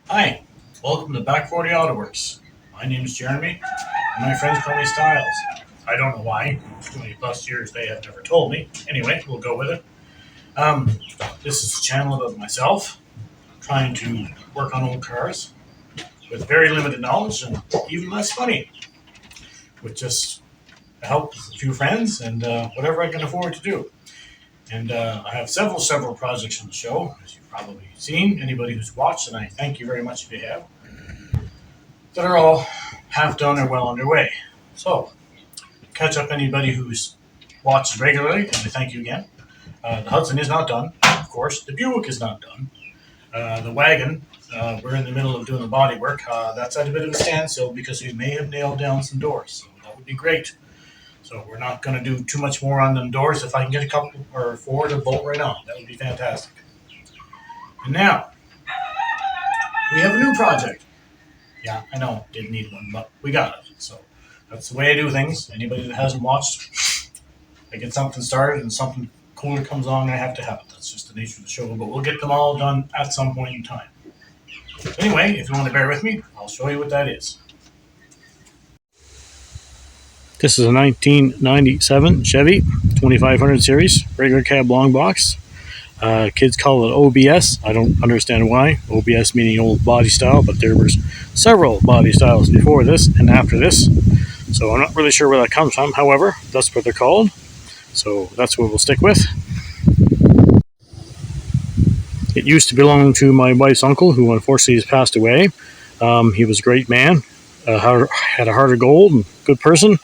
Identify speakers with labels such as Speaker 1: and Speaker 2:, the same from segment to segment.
Speaker 1: Hi, welcome to Back 40 Auto Works. My name is Jeremy, and my friends call me Styles. I don't know why. 20 plus years they have never told me. Anyway, we'll go with it. Um, this is a channel of myself trying to work on old cars with very limited knowledge and even less money, with just help with a few friends and whatever I can afford to do. And I have several projects on the show, as you've probably seen. Anybody who's watched, and I thank you very much if you have, that are all half done or well underway. So, catch up anybody who's watched regularly, and I thank you again. The Hudson is not done, of course. The Buick is not done. The wagon, we're in the middle of doing the body work. That's at a bit of a standstill because we may have nailed down some doors. So that would be great. So we're not going to do too much more on them doors. If I can get a couple or four to bolt right on, that would be fantastic. And now, we have a new project. Yeah, I know, didn't need one, but we got it. So that's the way I do things. Anybody that hasn't watched, I get something started and something cooler comes along, I have to have it. That's just the nature of the show, but we'll get them all done at some point in time. Anyway, if you want to bear with me, I'll show you what that is. This is a 1997 Chevy 2500 series, regular cab long box. Kids call it OBS. I don't understand why. OBS meaning old body style, but there was several body styles before this and after this. So I'm not really sure where that comes from. However, that's what they're called. So that's what we'll stick with. It used to belong to my wife's uncle, who unfortunately has passed away. He was a great man, had a heart of gold, and good person,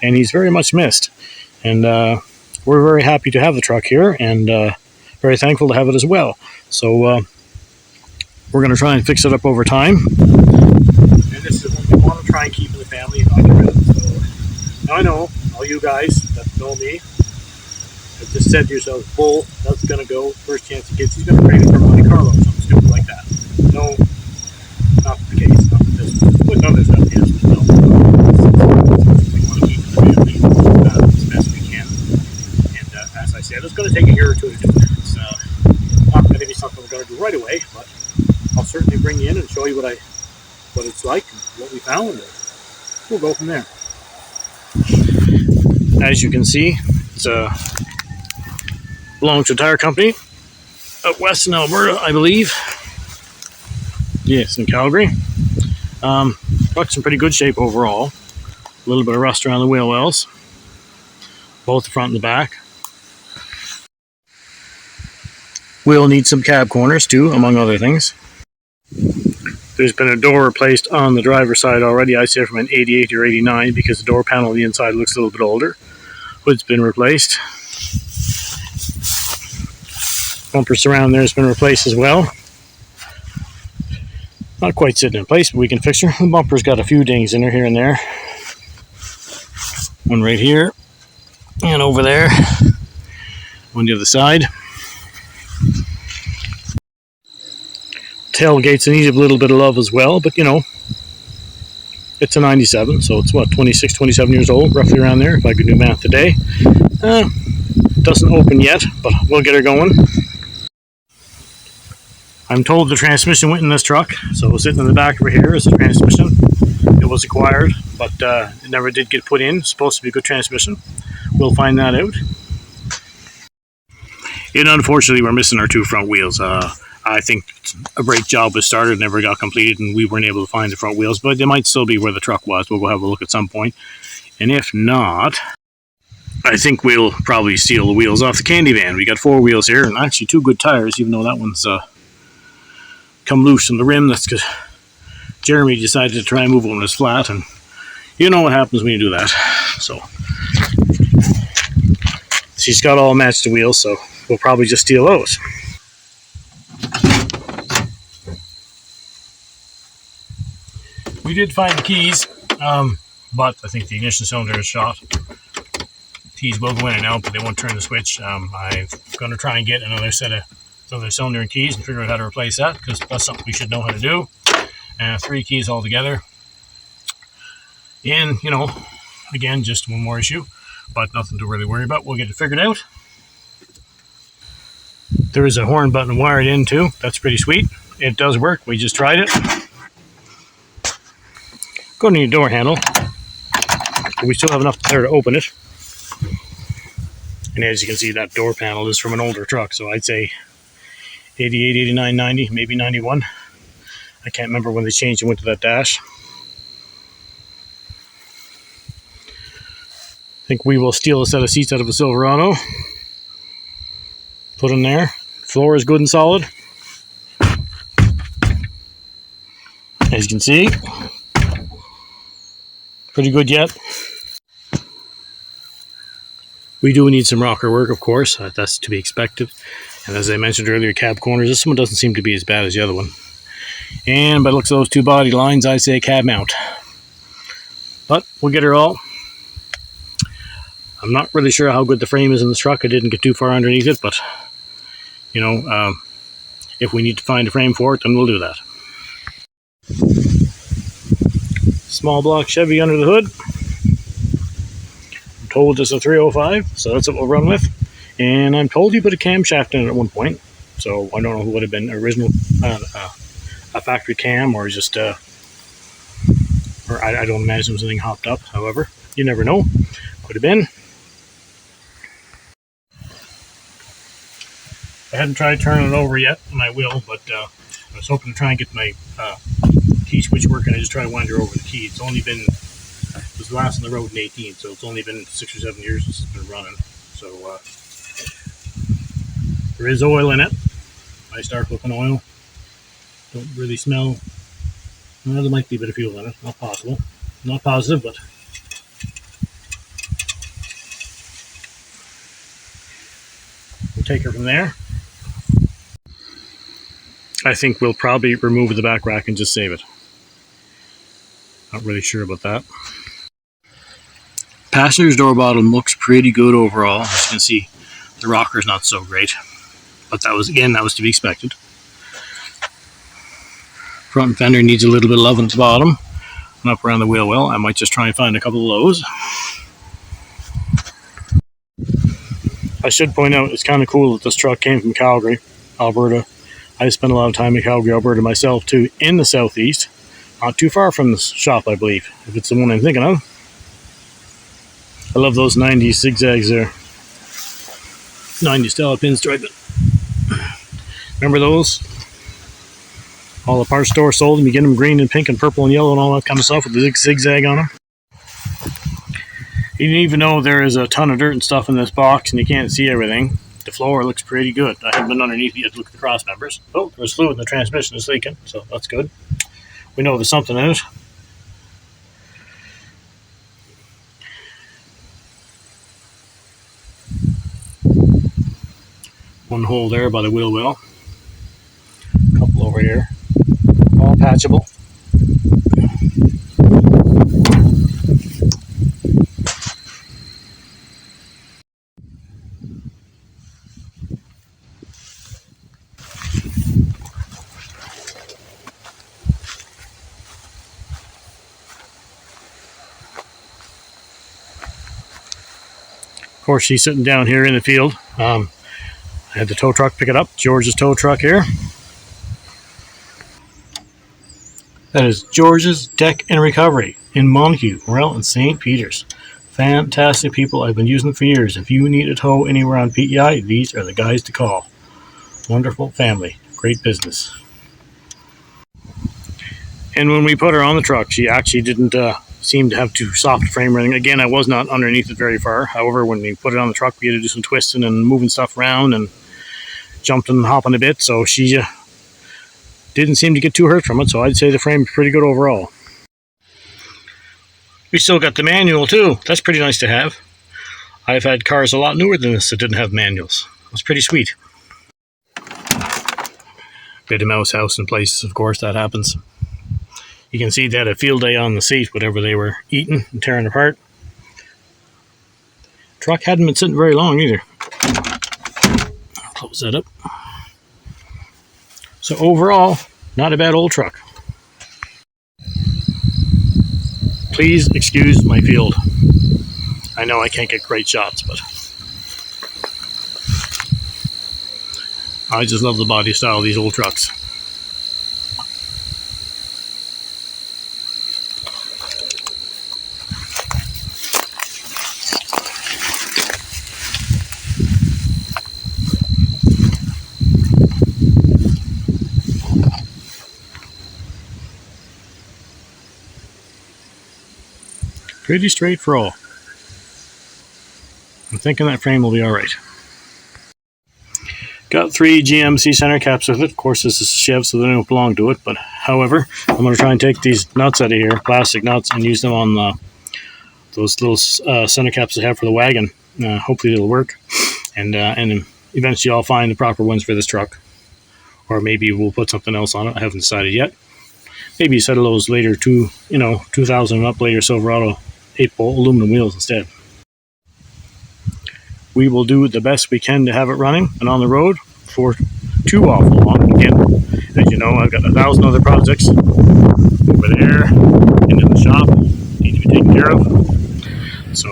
Speaker 1: and he's very much missed. And we're very happy to have the truck here, and very thankful to have it as well. So we're going to try and fix it up over time. And this is what we want to try and keep in the family. So now I know all you guys that know me have just said to yourselves, "Bull, that's going to go. First chance he gets, he's going to trade it for Monte Carlo or something stupid like that." No, not the case. Not this. But other stuff is. No. We want to keep it in the family as best we can. And as I said, it's going to take a year or two to do that. It's not going to be something we're going to do right away, but I'll certainly bring you in and show you what it's like and what we found, and we'll go from there. As you can see, it's belongs to a tire company out west in Alberta, I believe. Yes, in Calgary. Truck's in pretty good shape overall. A little bit of rust around the wheel wells, both the front and the back. We'll need some cab corners too, among other things. There's been a door replaced on the driver's side already. I say from an 88 or 89 because the door panel on the inside looks a little bit older. Hood's been replaced. Bumper surround there has been replaced as well. Not quite sitting in place, but we can fix her. The bumper's got a few dings in her here and there. One right here and over there. On the other side. Tailgate's in need of a little bit of love as well, but you know, it's a 97, so it's what, 26, 27 years old, roughly around there, if I could do math today. Doesn't open yet, but we'll get her going. I'm told the transmission went in this truck, so sitting in the back over here is a transmission. It was acquired, but it never did get put in. It's supposed to be a good transmission. We'll find that out. And unfortunately, we're missing our two front wheels. I think a brake job was started, never got completed, and we weren't able to find the front wheels, but they might still be where the truck was. We'll go have a look at some point. And if not, I think we'll probably steal the wheels off the candy van. We got four wheels here, and actually two good tires, even though that one's come loose from the rim. That's because Jeremy decided to try and move on his flat, and you know what happens when you do that. So she's got all matched wheels, so we'll probably just steal those. We did find the keys, but I think the ignition cylinder is shot. Keys will go in and out, but they won't turn the switch. I'm going to try and get another set of cylinder and keys and figure out how to replace that, because that's something we should know how to do. And 3 keys altogether. And, you know, again, just one more issue, but nothing to really worry about. We'll get it figured out. There is a horn button wired in too. That's pretty sweet. It does work. We just tried it. Going to need a door handle. But we still have enough there to open it. And as you can see, that door panel is from an older truck. So I'd say 88, 89, 90, maybe 91. I can't remember when they changed and went to that dash. I think we will steal a set of seats out of a Silverado. Put them there. Floor is good and solid. As you can see, pretty good yet. We do need some rocker work, of course. That's to be expected. And as I mentioned earlier, cab corners. This one doesn't seem to be as bad as the other one. And by the looks of those two body lines, I say cab mount. But we'll get her all. I'm not really sure how good the frame is in this truck. I didn't get too far underneath it, but you know, if we need to find a frame for it, then we'll do that. Small block Chevy under the hood. I'm told it's a 305, so that's what we'll run with. And I'm told you put a camshaft in it at one point, so I don't know who would have been original, a factory cam or just, or I don't imagine it was anything hopped up. However, you never know. Could have been. I hadn't tried turning it over yet, and I will, but I was hoping to try and get my key switch working. I just tried to wander over the key. It's only been, it was last on the road in 18, so it's only been 6 or 7 years since it's been running. So there is oil in it. I start looking oil. Don't really smell. Well, there might be a bit of fuel in it. Not possible. Not positive, but we'll take her from there. I think we'll probably remove the back rack and just save it. Not really sure about that. Passenger's door bottom looks pretty good overall. As you can see, the rocker's not so great, but that was to be expected. Front fender needs a little bit of love at the bottom and up around the wheel well. I might just try and find a couple of those. I should point out, it's kind of cool that this truck came from Calgary, Alberta. I spent a lot of time in Calgary, Alberta myself too, in the southeast. Not too far from the shop, I believe, if it's the one I'm thinking of. I love those 90s zigzags there. 90s style pinstriping. Remember those? All the parts store sold them. You get them green and pink and purple and yellow and all that kind of stuff with the zigzag on them. Even though there is a ton of dirt and stuff in this box and you can't see everything, the floor looks pretty good. I haven't been underneath yet to look at the cross members. Oh, there's fluid in the transmission that's leaking, so that's good. We know there's something in it. One hole there by the wheel well. A couple over here. All patchable. Of course, she's sitting down here in the field. I had the tow truck pick it up. George's tow truck here. That is George's Deck and Recovery in Montague, Morel, and St. Peter's. Fantastic people. I've been using them for years. If you need a tow anywhere on PEI, these are the guys to call. Wonderful family. Great business. And when we put her on the truck, she actually didn't seem to have too soft frame running. Again, I was not underneath it very far. However, when we put it on the truck, we had to do some twisting and moving stuff around and jumping and hopping a bit. So she didn't seem to get too hurt from it. So I'd say the frame is pretty good overall. We still got the manual too. That's pretty nice to have. I've had cars a lot newer than this that didn't have manuals. That's pretty sweet. Bit of mouse house in places, of course, that happens. You can see they had a field day on the seat, whatever they were eating and tearing apart. Truck hadn't been sitting very long either. Close that up. So overall, not a bad old truck. Please excuse my field. I know I can't get great shots, but I just love the body style of these old trucks. Pretty straight for all. I'm thinking that frame will be alright. Got 3 GMC center caps with it. Of course, this is a Chev, so they don't belong to it. But however, I'm going to try and take these nuts out of here, plastic nuts, and use them on those little center caps I have for the wagon. Hopefully it'll work. And eventually I'll find the proper ones for this truck. Or maybe we'll put something else on it. I haven't decided yet. Maybe a set of those later 2000 and up later Silverado 8-bolt aluminum wheels instead. We will do the best we can to have it running and on the road for too awful long. Again, as you know, I've got 1,000 other projects over there and in the shop need to be taken care of. So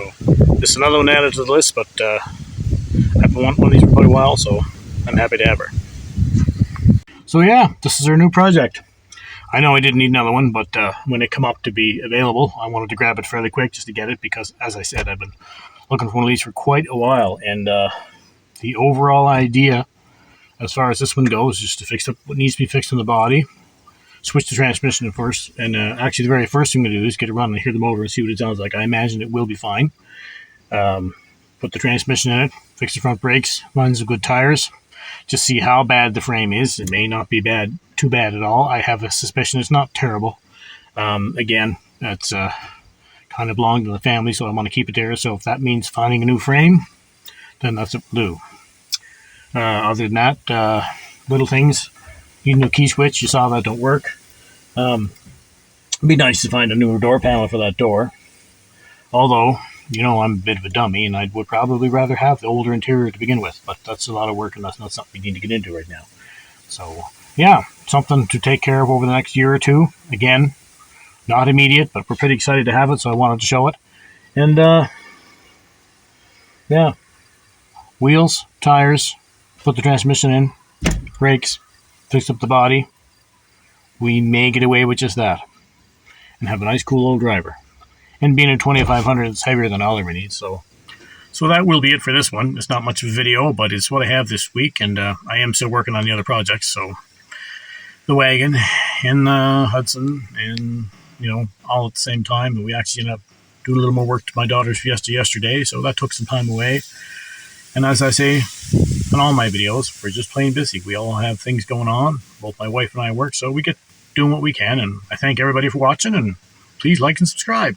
Speaker 1: this is another one added to the list, but I've been wanting one of these for quite a while, so I'm happy to have her. So yeah, this is our new project. I know I didn't need another one, but when it came up to be available, I wanted to grab it fairly quick just to get it because, as I said, I've been looking for one of these for quite a while. And the overall idea, as far as this one goes, is just to fix up what needs to be fixed in the body, switch the transmission at first, and actually the very first thing to do is get it running and hear the motor and see what it sounds like. I imagine it will be fine. Put the transmission in it, fix the front brakes, run some good tires, just see how bad the frame is. It may not be too bad at all. I have a suspicion it's not terrible. Again, that's kind of belong to the family, so I want to keep it there. So if that means finding a new frame, then that's what we'll do. Other than that, little things. Need a new key switch. You saw that don't work. It'd be nice to find a newer door panel for that door. Although, you know, I'm a bit of a dummy, and I would probably rather have the older interior to begin with. But that's a lot of work, and that's not something we need to get into right now. So, yeah, something to take care of over the next year or two. Again, not immediate, but we're pretty excited to have it, so I wanted to show it. And, yeah, wheels, tires, put the transmission in, brakes, fix up the body. We may get away with just that and have a nice, cool old driver. And being a 2500, it's heavier than I'll ever need, so that will be it for this one. It's not much of a video, but it's what I have this week, and I am still working on the other projects, so the wagon and the Hudson and, you know, all at the same time. And we actually ended up doing a little more work to my daughter's Fiesta yesterday, so that took some time away. And as I say in all my videos, we're just plain busy. We all have things going on. Both my wife and I work, so we get doing what we can. And I thank everybody for watching, and please like and subscribe.